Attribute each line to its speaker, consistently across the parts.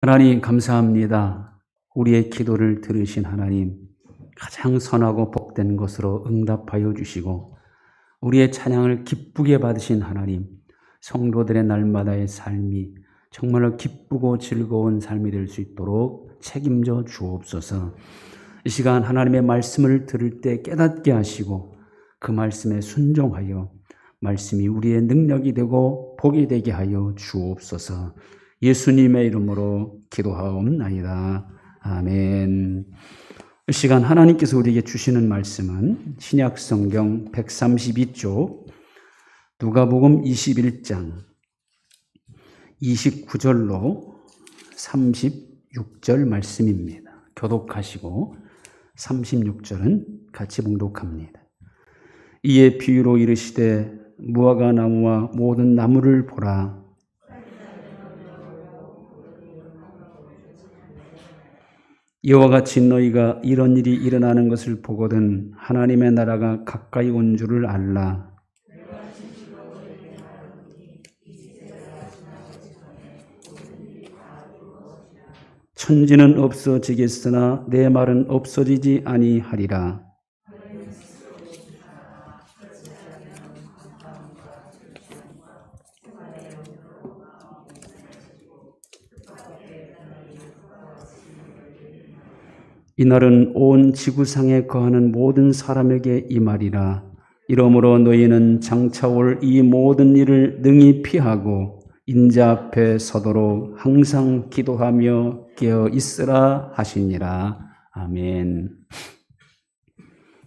Speaker 1: 하나님 감사합니다. 우리의 기도를 들으신 하나님, 가장 선하고 복된 것으로 응답하여 주시고 우리의 찬양을 기쁘게 받으신 하나님, 성도들의 날마다의 삶이 정말로 기쁘고 즐거운 삶이 될 수 있도록 책임져 주옵소서. 이 시간 하나님의 말씀을 들을 때 깨닫게 하시고 그 말씀에 순종하여 말씀이 우리의 능력이 되고 복이 되게 하여 주옵소서. 예수님의 이름으로 기도하옵나이다. 아멘. 이 시간 하나님께서 우리에게 주시는 말씀은 신약성경 132쪽 누가복음 21장 29절로 36절 말씀입니다. 교독하시고 36절은 같이 봉독합니다. 이에 비유로 이르시되 무화과 나무와 모든 나무를 보라. 이와 같이 너희가 이런 일이 일어나는 것을 보거든 하나님의 나라가 가까이 온 줄을 알라. 천지는 없어지겠으나 내 말은 없어지지 아니하리라. 이날은 온 지구상에 거하는 모든 사람에게 이 말이라. 이러므로 너희는 장차 올 이 모든 일을 능히 피하고 인자 앞에 서도록 항상 기도하며 깨어 있으라 하시니라. 아멘.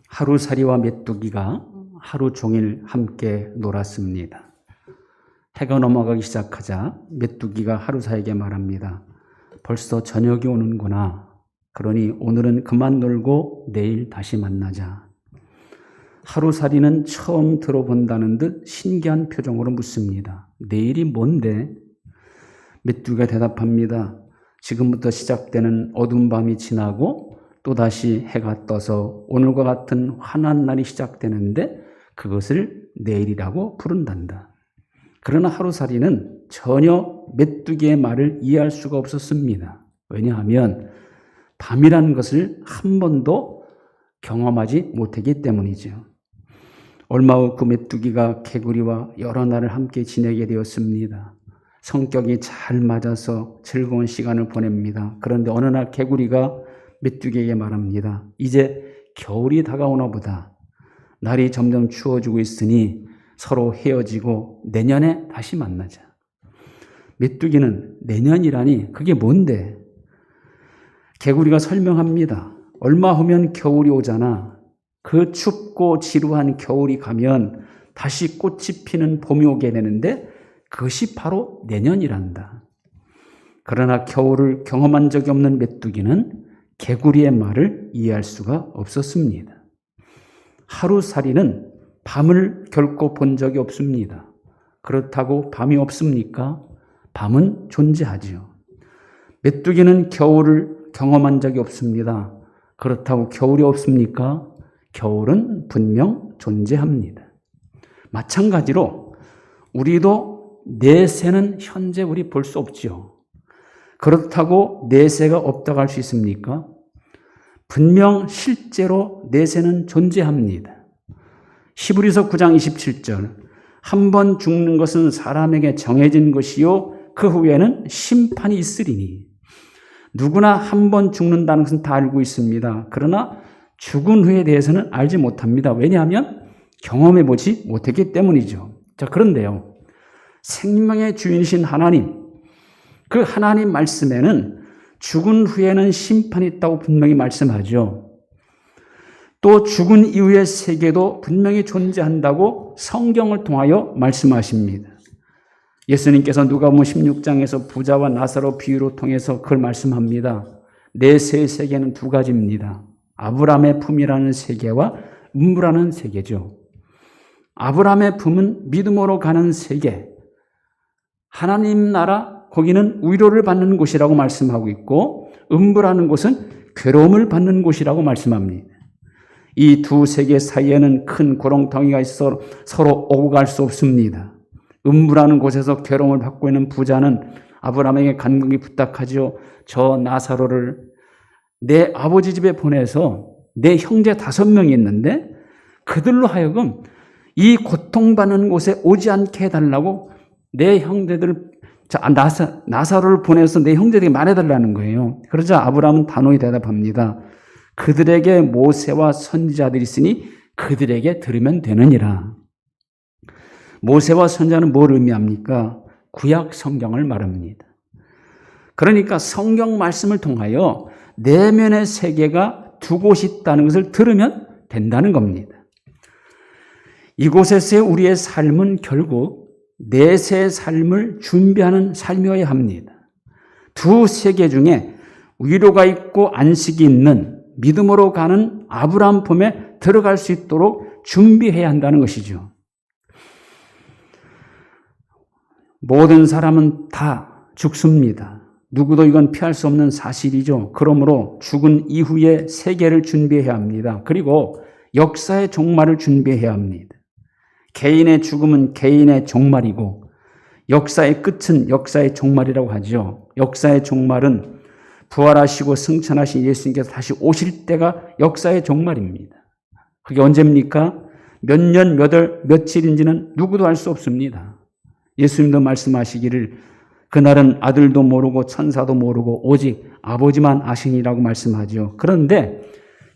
Speaker 1: 하루살이와 메뚜기가 하루 종일 함께 놀았습니다. 해가 넘어가기 시작하자 메뚜기가 하루살이에게 말합니다. 벌써 저녁이 오는구나. 그러니 오늘은 그만 놀고 내일 다시 만나자. 하루살이는 처음 들어본다는 듯 신기한 표정으로 묻습니다. 내일이 뭔데? 메뚜기가 대답합니다. 지금부터 시작되는 어두운 밤이 지나고 또다시 해가 떠서 오늘과 같은 환한 날이 시작되는데 그것을 내일이라고 부른단다. 그러나 하루살이는 전혀 메뚜기의 말을 이해할 수가 없었습니다. 왜냐하면 밤이라는 것을 한 번도 경험하지 못했기 때문이죠. 얼마 후 그 메뚜기가 개구리와 여러 날을 함께 지내게 되었습니다. 성격이 잘 맞아서 즐거운 시간을 보냅니다. 그런데 어느 날 개구리가 메뚜기에게 말합니다. 이제 겨울이 다가오나 보다. 날이 점점 추워지고 있으니 서로 헤어지고 내년에 다시 만나자. 메뚜기는 내년이라니 그게 뭔데? 개구리가 설명합니다. 얼마 후면 겨울이 오잖아. 그 춥고 지루한 겨울이 가면 다시 꽃이 피는 봄이 오게 되는데 그것이 바로 내년이란다. 그러나 겨울을 경험한 적이 없는 메뚜기는 개구리의 말을 이해할 수가 없었습니다. 하루살이는 밤을 결코 본 적이 없습니다. 그렇다고 밤이 없습니까? 밤은 존재하지요. 메뚜기는 겨울을 경험한 적이 없습니다. 그렇다고 겨울이 없습니까? 겨울은 분명 존재합니다. 마찬가지로 우리도 내세는 현재 우리 볼 수 없지요. 그렇다고 내세가 없다고 할 수 있습니까? 분명 실제로 내세는 존재합니다. 히브리서 9장 27절 한 번 죽는 것은 사람에게 정해진 것이요 그 후에는 심판이 있으리니. 누구나 한 번 죽는다는 것은 다 알고 있습니다. 그러나 죽은 후에 대해서는 알지 못합니다. 왜냐하면 경험해 보지 못했기 때문이죠. 자, 그런데요. 생명의 주인이신 하나님, 그 하나님 말씀에는 죽은 후에는 심판이 있다고 분명히 말씀하죠. 또 죽은 이후의 세계도 분명히 존재한다고 성경을 통하여 말씀하십니다. 예수님께서 누가복음 16장에서 부자와 나사로 비유로 통해서 그걸 말씀합니다. 내세의 세계는 두 가지입니다. 아브라함의 품이라는 세계와 음부라는 세계죠. 아브라함의 품은 믿음으로 가는 세계, 하나님 나라, 거기는 위로를 받는 곳이라고 말씀하고 있고 음부라는 곳은 괴로움을 받는 곳이라고 말씀합니다. 이 두 세계 사이에는 큰 구렁텅이가 있어 서로 오고 갈 수 없습니다. 음부라는 곳에서 괴로움을 받고 있는 부자는 아브라함에게 간곡히 부탁하죠. 저 나사로를 내 아버지 집에 보내서 내 형제 5명이 있는데 그들로 하여금 이 고통받는 곳에 오지 않게 해달라고 내 형제들 나사로를 보내서 내 형제들에게 말해달라는 거예요. 그러자 아브라함은 단호히 대답합니다. 그들에게 모세와 선지자들이 있으니 그들에게 들으면 되느니라. 모세와 선지자는 뭘 의미합니까? 구약 성경을 말합니다. 그러니까 성경 말씀을 통하여 내면의 세계가 두 곳이 있다는 것을 들으면 된다는 겁니다. 이곳에서의 우리의 삶은 결국 내세의 삶을 준비하는 삶이어야 합니다. 두 세계 중에 위로가 있고 안식이 있는 믿음으로 가는 아브라함 품에 들어갈 수 있도록 준비해야 한다는 것이죠. 모든 사람은 다 죽습니다. 누구도 이건 피할 수 없는 사실이죠. 그러므로 죽은 이후의 세계를 준비해야 합니다. 그리고 역사의 종말을 준비해야 합니다. 개인의 죽음은 개인의 종말이고 역사의 끝은 역사의 종말이라고 하죠. 역사의 종말은 부활하시고 승천하신 예수님께서 다시 오실 때가 역사의 종말입니다. 그게 언제입니까? 몇 년, 몇 월, 며칠인지는 누구도 알 수 없습니다. 예수님도 말씀하시기를 그날은 아들도 모르고 천사도 모르고 오직 아버지만 아시니라고 말씀하죠. 그런데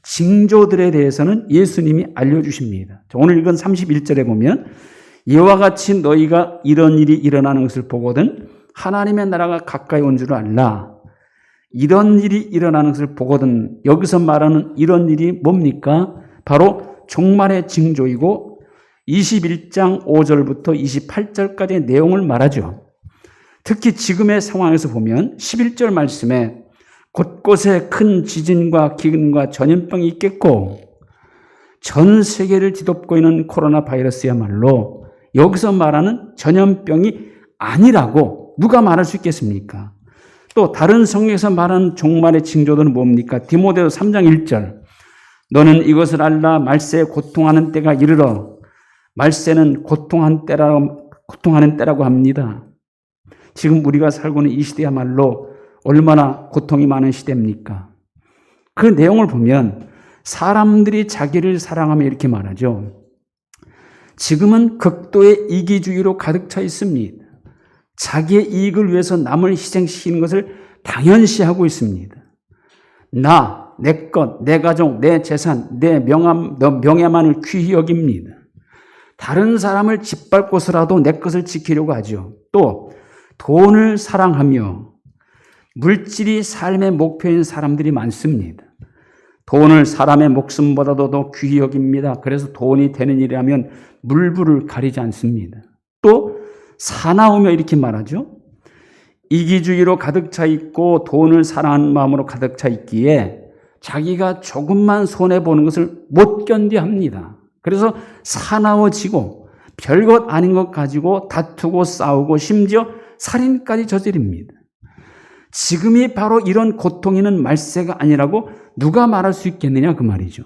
Speaker 1: 징조들에 대해서는 예수님이 알려주십니다. 오늘 읽은 31절에 보면 이와 같이 너희가 이런 일이 일어나는 것을 보거든 하나님의 나라가 가까이 온 줄을 알라. 이런 일이 일어나는 것을 보거든 여기서 말하는 이런 일이 뭡니까? 바로 종말의 징조이고 21장 5절부터 28절까지의 내용을 말하죠. 특히 지금의 상황에서 보면 11절 말씀에 곳곳에 큰 지진과 기근과 전염병이 있겠고 전 세계를 뒤덮고 있는 코로나 바이러스야말로 여기서 말하는 전염병이 아니라고 누가 말할 수 있겠습니까? 또 다른 성경에서 말하는 종말의 징조들은 뭡니까? 디모데서 3장 1절 너는 이것을 알라 말세에 고통하는 때가 이르러 말세는 고통하는 때라고 합니다. 지금 우리가 살고 있는 이 시대야말로 얼마나 고통이 많은 시대입니까? 그 내용을 보면 사람들이 자기를 사랑하며 이렇게 말하죠. 지금은 극도의 이기주의로 가득 차 있습니다. 자기의 이익을 위해서 남을 희생시키는 것을 당연시하고 있습니다. 나, 내 것, 내 가족, 내 재산, 내 명예만을 귀히 여깁니다. 다른 사람을 짓밟고서라도 내 것을 지키려고 하죠. 또 돈을 사랑하며 물질이 삶의 목표인 사람들이 많습니다. 돈을 사람의 목숨보다도 더 귀히 여깁니다. 그래서 돈이 되는 일이라면 물불을 가리지 않습니다. 또 사나우며 이렇게 말하죠. 이기주의로 가득 차 있고 돈을 사랑하는 마음으로 가득 차 있기에 자기가 조금만 손해보는 것을 못 견디합니다. 그래서 사나워지고 별것 아닌 것 가지고 다투고 싸우고 심지어 살인까지 저지릅니다. 지금이 바로 이런 고통이 있는 말세가 아니라고 누가 말할 수 있겠느냐 그 말이죠.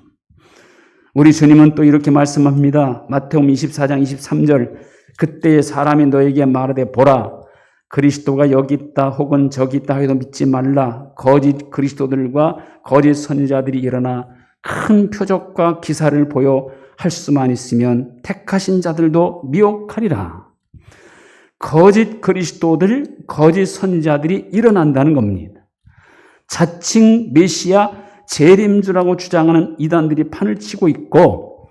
Speaker 1: 우리 주님은 또 이렇게 말씀합니다. 마태복음 24장 23절 그때의 사람이 너에게 말하되 보라 그리스도가 여기 있다 혹은 저기 있다 해도 믿지 말라. 거짓 그리스도들과 거짓 선지자들이 일어나 큰 표적과 기사를 보여 할 수만 있으면 택하신 자들도 미혹하리라. 거짓 그리스도들, 거짓 선지자들이 일어난다는 겁니다. 자칭 메시아 재림주라고 주장하는 이단들이 판을 치고 있고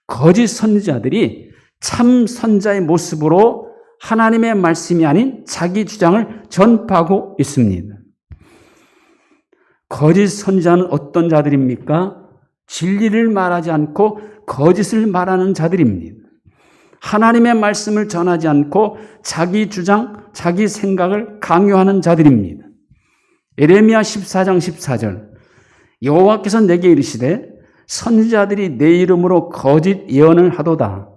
Speaker 1: 거짓 선지자들이 참 선자의 모습으로 하나님의 말씀이 아닌 자기 주장을 전파하고 있습니다. 거짓 선지자는 어떤 자들입니까? 진리를 말하지 않고 거짓을 말하는 자들입니다. 하나님의 말씀을 전하지 않고 자기 주장, 자기 생각을 강요하는 자들입니다. 예레미야 14장 14절 여호와께서 내게 이르시되 선지자들이 내 이름으로 거짓 예언을 하도다.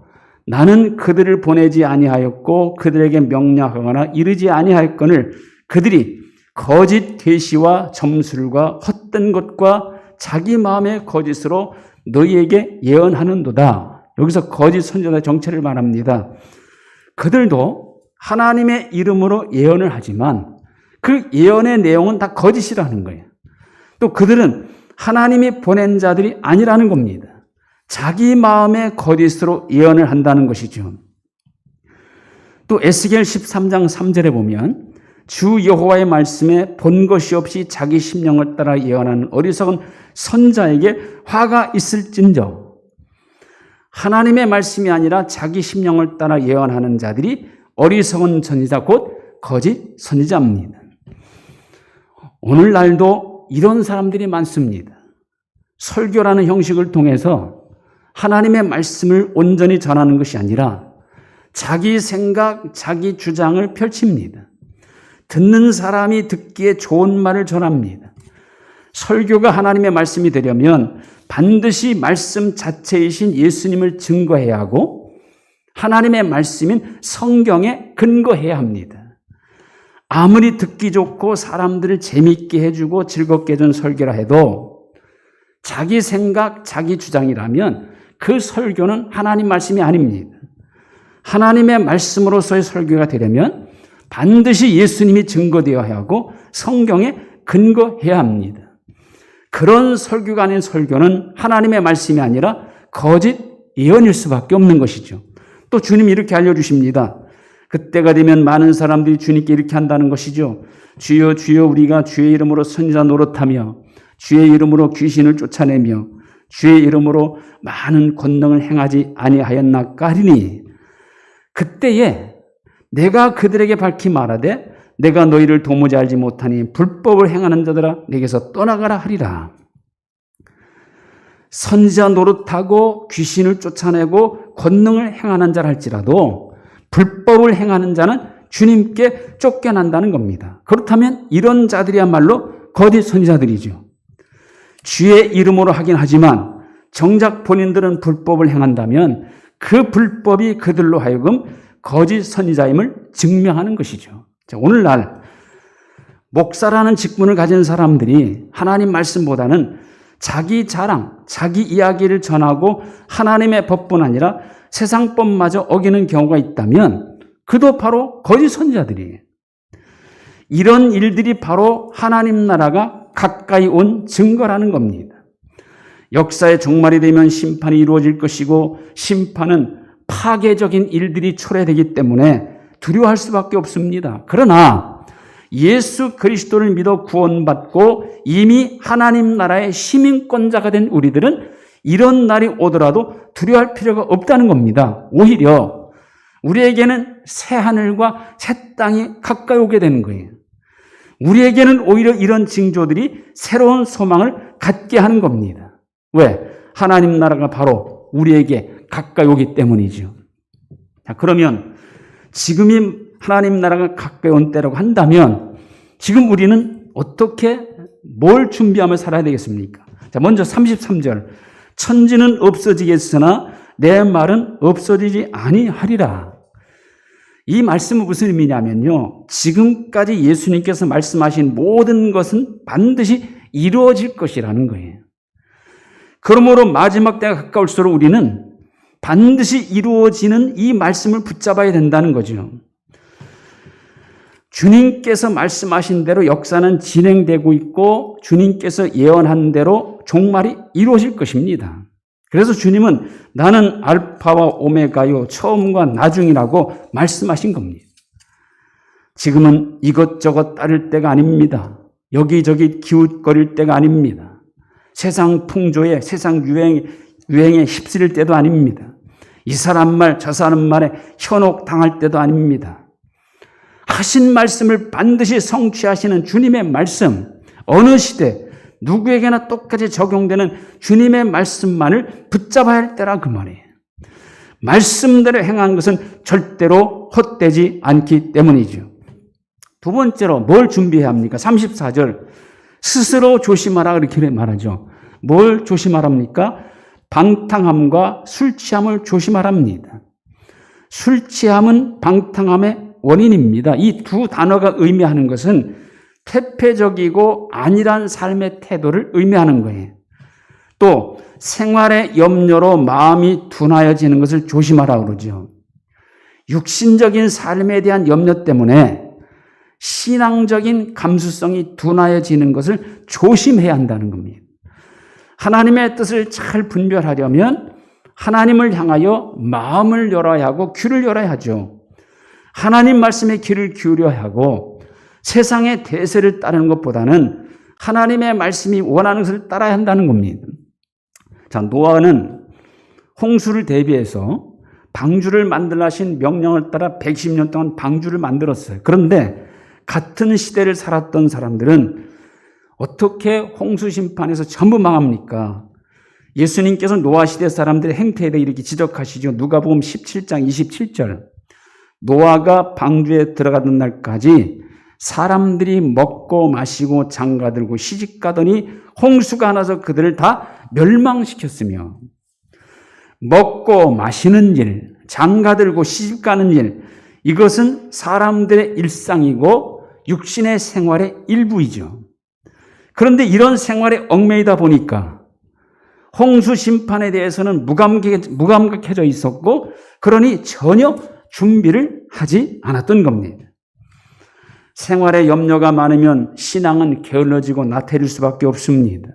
Speaker 1: 나는 그들을 보내지 아니하였고 그들에게 명령하거나 이르지 아니하였거늘 그들이 거짓 계시와 점술과 헛된 것과 자기 마음의 거짓으로 너희에게 예언하는도다. 여기서 거짓 선지자의 정체를 말합니다. 그들도 하나님의 이름으로 예언을 하지만 그 예언의 내용은 다 거짓이라는 거예요. 또 그들은 하나님이 보낸 자들이 아니라는 겁니다. 자기 마음의 거짓으로 예언을 한다는 것이죠. 또 에스겔 13장 3절에 보면 주 여호와의 말씀에 본 것이 없이 자기 심령을 따라 예언하는 어리석은 선자에게 화가 있을진저. 하나님의 말씀이 아니라 자기 심령을 따라 예언하는 자들이 어리석은 선지자 곧 거짓 선지자입니다. 오늘날도 이런 사람들이 많습니다. 설교라는 형식을 통해서 하나님의 말씀을 온전히 전하는 것이 아니라 자기 생각, 자기 주장을 펼칩니다. 듣는 사람이 듣기에 좋은 말을 전합니다. 설교가 하나님의 말씀이 되려면 반드시 말씀 자체이신 예수님을 증거해야 하고 하나님의 말씀인 성경에 근거해야 합니다. 아무리 듣기 좋고 사람들을 재미있게 해주고 즐겁게 해준 설교라 해도 자기 생각, 자기 주장이라면 그 설교는 하나님 말씀이 아닙니다. 하나님의 말씀으로서의 설교가 되려면 반드시 예수님이 증거되어야 하고 성경에 근거해야 합니다. 그런 설교가 아닌 설교는 하나님의 말씀이 아니라 거짓 예언일 수밖에 없는 것이죠. 또 주님이 이렇게 알려주십니다. 그때가 되면 많은 사람들이 주님께 이렇게 한다는 것이죠. 주여 주여 우리가 주의 이름으로 선지자 노릇하며 주의 이름으로 귀신을 쫓아내며 주의 이름으로 많은 권능을 행하지 아니하였나까 하리니 그때에 내가 그들에게 밝히 말하되 내가 너희를 도무지 알지 못하니 불법을 행하는 자들아 내게서 떠나가라 하리라. 선지자 노릇하고 귀신을 쫓아내고 권능을 행하는 자라 할지라도 불법을 행하는 자는 주님께 쫓겨난다는 겁니다. 그렇다면 이런 자들이야말로 거짓 선지자들이죠. 주의 이름으로 하긴 하지만 정작 본인들은 불법을 행한다면 그 불법이 그들로 하여금 거짓 선지자임을 증명하는 것이죠. 자, 오늘날 목사라는 직분을 가진 사람들이 하나님 말씀보다는 자기 자랑, 자기 이야기를 전하고 하나님의 법뿐 아니라 세상법마저 어기는 경우가 있다면 그도 바로 거짓 선지자들이에요. 이런 일들이 바로 하나님 나라가 가까이 온 증거라는 겁니다. 역사의 종말이 되면 심판이 이루어질 것이고 심판은 파괴적인 일들이 초래되기 때문에 두려워할 수밖에 없습니다. 그러나 예수 그리스도를 믿어 구원받고 이미 하나님 나라의 시민권자가 된 우리들은 이런 날이 오더라도 두려워할 필요가 없다는 겁니다. 오히려 우리에게는 새 하늘과 새 땅이 가까이 오게 되는 거예요. 우리에게는 오히려 이런 징조들이 새로운 소망을 갖게 하는 겁니다. 왜? 하나님 나라가 바로 우리에게 가까이 오기 때문이죠. 자, 그러면 지금이 하나님 나라가 가까이 온 때라고 한다면 지금 우리는 어떻게 뭘 준비하며 살아야 되겠습니까? 자, 먼저 33절. 천지는 없어지겠으나 내 말은 없어지지 아니하리라. 이 말씀은 무슨 의미냐면요. 지금까지 예수님께서 말씀하신 모든 것은 반드시 이루어질 것이라는 거예요. 그러므로 마지막 때가 가까울수록 우리는 반드시 이루어지는 이 말씀을 붙잡아야 된다는 거죠. 주님께서 말씀하신 대로 역사는 진행되고 있고 주님께서 예언한 대로 종말이 이루어질 것입니다. 그래서 주님은 나는 알파와 오메가요 처음과 나중이라고 말씀하신 겁니다. 지금은 이것저것 따를 때가 아닙니다. 여기저기 기웃거릴 때가 아닙니다. 세상 풍조에 세상 유행에 휩쓸릴 때도 아닙니다. 이 사람 말 저 사람 말에 현혹당할 때도 아닙니다. 하신 말씀을 반드시 성취하시는 주님의 말씀, 어느 시대 누구에게나 똑같이 적용되는 주님의 말씀만을 붙잡아야 할 때라 그 말이에요. 말씀대로 행한 것은 절대로 헛되지 않기 때문이죠. 두 번째로 뭘 준비해야 합니까? 34절 스스로 조심하라 그렇게 말하죠. 뭘 조심하랍니까? 방탕함과 술 취함을 조심하랍니다. 술 취함은 방탕함의 원인입니다. 이 두 단어가 의미하는 것은 태폐적이고 안일한 삶의 태도를 의미하는 거예요. 또 생활의 염려로 마음이 둔하여지는 것을 조심하라고 그러죠. 육신적인 삶에 대한 염려 때문에 신앙적인 감수성이 둔하여지는 것을 조심해야 한다는 겁니다. 하나님의 뜻을 잘 분별하려면 하나님을 향하여 마음을 열어야 하고 귀를 열어야 하죠. 하나님 말씀에 귀를 기울여야 하고 세상의 대세를 따르는 것보다는 하나님의 말씀이 원하는 것을 따라야 한다는 겁니다. 자, 노아는 홍수를 대비해서 방주를 만들라 하신 명령을 따라 110년 동안 방주를 만들었어요. 그런데 같은 시대를 살았던 사람들은 어떻게 홍수 심판에서 전부 망합니까? 예수님께서 노아 시대 사람들의 행태에 대해 이렇게 지적하시죠. 누가복음 17장 27절. 노아가 방주에 들어가던 날까지 사람들이 먹고 마시고 장가들고 시집가더니 홍수가 나서 그들을 다 멸망시켰으며, 먹고 마시는 일, 장가들고 시집가는 일, 이것은 사람들의 일상이고 육신의 생활의 일부이죠. 그런데 이런 생활에 얽매이다 보니까 홍수 심판에 대해서는 무감각해져 있었고, 그러니 전혀 준비를 하지 않았던 겁니다. 생활에 염려가 많으면 신앙은 게을러지고 나태해질 수밖에 없습니다.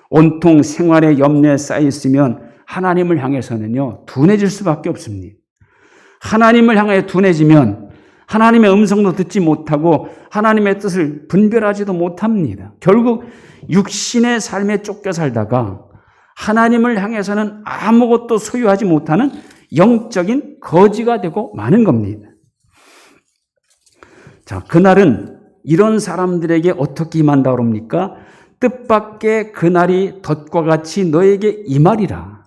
Speaker 1: 온통 생활에 염려에 쌓여 있으면 하나님을 향해서는요, 둔해질 수밖에 없습니다. 하나님을 향해 둔해지면 하나님의 음성도 듣지 못하고 하나님의 뜻을 분별하지도 못합니다. 결국 육신의 삶에 쫓겨 살다가 하나님을 향해서는 아무것도 소유하지 못하는 영적인 거지가 되고 마는 겁니다. 자, 그날은 이런 사람들에게 어떻게 임한다 그럽니까? 뜻밖의 그날이 덫과 같이 너에게 임하리라.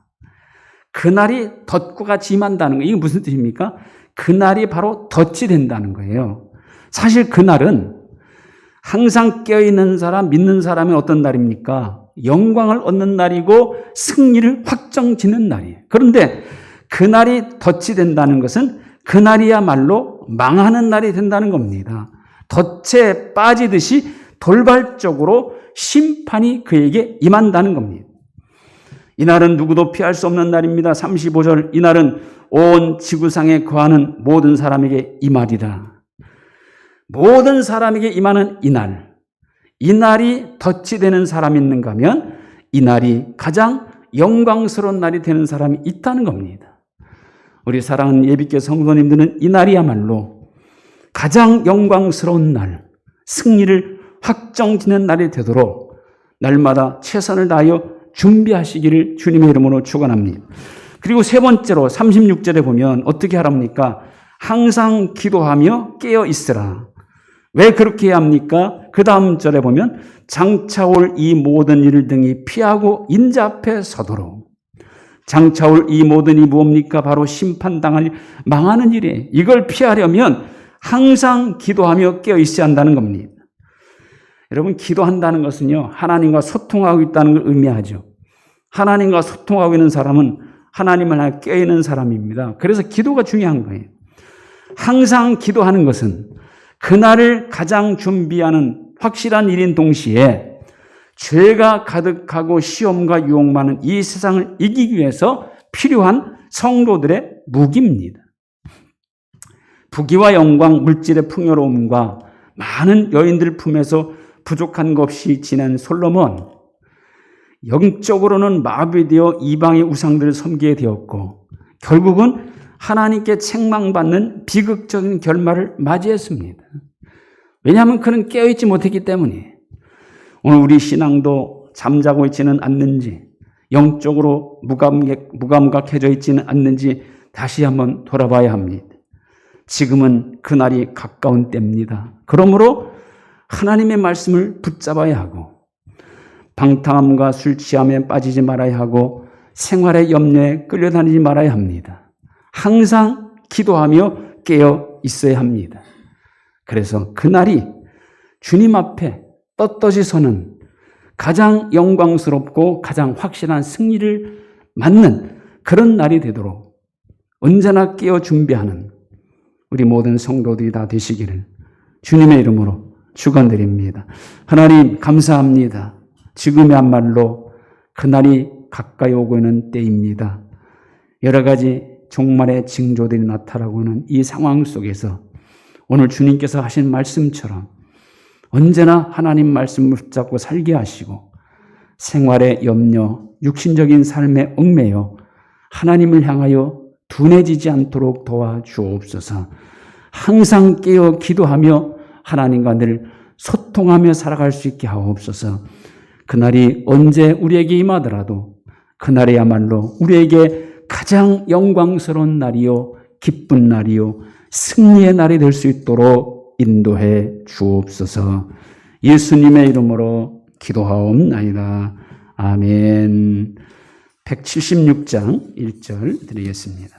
Speaker 1: 그날이 덫과 같이 임한다는 거예요. 이게 무슨 뜻입니까? 그날이 바로 덫이 된다는 거예요. 사실 그날은 항상 깨어있는 사람, 믿는 사람이 어떤 날입니까? 영광을 얻는 날이고 승리를 확정짓는 날이에요. 그런데 그날이 덫이 된다는 것은 그날이야말로 망하는 날이 된다는 겁니다. 덫에 빠지듯이 돌발적으로 심판이 그에게 임한다는 겁니다. 이날은 누구도 피할 수 없는 날입니다. 35절, 이날은 온 지구상에 거하는 모든 사람에게 임하리라. 모든 사람에게 임하는 이날, 이날이 덫이 되는 사람이 있는가 하면 이날이 가장 영광스러운 날이 되는 사람이 있다는 겁니다. 우리 사랑하는 예비교 성도님들은 이날이야말로 가장 영광스러운 날, 승리를 확정짓는 날이 되도록 날마다 최선을 다하여 준비하시기를 주님의 이름으로 축원합니다. 그리고 세 번째로 36절에 보면 어떻게 하랍니까? 항상 기도하며 깨어 있으라. 왜 그렇게 해야 합니까? 그 다음 절에 보면 장차 올 이 모든 일을 등이 피하고 인자 앞에 서도록. 장차 올 이 모든 일이 뭡니까? 바로 심판당할 망하는 일이에요. 이걸 피하려면 항상 기도하며 깨어 있어야 한다는 겁니다. 여러분, 기도한다는 것은요, 하나님과 소통하고 있다는 걸 의미하죠. 하나님과 소통하고 있는 사람은 하나님을 향해 깨어있는 사람입니다. 그래서 기도가 중요한 거예요. 항상 기도하는 것은 그날을 가장 준비하는 확실한 일인 동시에 죄가 가득하고 시험과 유혹 많은 이 세상을 이기기 위해서 필요한 성도들의 무기입니다. 부귀와 영광, 물질의 풍요로움과 많은 여인들 품에서 부족한 것 없이 지낸 솔로몬, 영적으로는 마비되어 이방의 우상들을 섬기게 되었고 결국은 하나님께 책망받는 비극적인 결말을 맞이했습니다. 왜냐하면 그는 깨어있지 못했기 때문에. 오늘 우리 신앙도 잠자고 있지는 않는지, 영적으로 무감각해져 있지는 않는지 다시 한번 돌아봐야 합니다. 지금은 그날이 가까운 때입니다. 그러므로 하나님의 말씀을 붙잡아야 하고 방탕함과 술 취함에 빠지지 말아야 하고 생활의 염려에 끌려다니지 말아야 합니다. 항상 기도하며 깨어 있어야 합니다. 그래서 그날이 주님 앞에 떳떳이 서는 가장 영광스럽고 가장 확실한 승리를 맞는 그런 날이 되도록 언제나 깨어 준비하는 우리 모든 성도들이 다 되시기를 주님의 이름으로 축원드립니다. 하나님 감사합니다. 지금이야말로 그날이 가까이 오고 있는 때입니다. 여러 가지 종말의 징조들이 나타나고 있는 이 상황 속에서 오늘 주님께서 하신 말씀처럼 언제나 하나님 말씀을 붙잡고 살게 하시고 생활의 염려, 육신적인 삶에 얽매여 하나님을 향하여 둔해지지 않도록 도와주옵소서. 항상 깨어 기도하며 하나님과 늘 소통하며 살아갈 수 있게 하옵소서. 그날이 언제 우리에게 임하더라도 그날이야말로 우리에게 가장 영광스러운 날이요 기쁜 날이요 승리의 날이 될 수 있도록 인도해 주옵소서. 예수님의 이름으로 기도하옵나이다. 아멘. 176장 1절 드리겠습니다.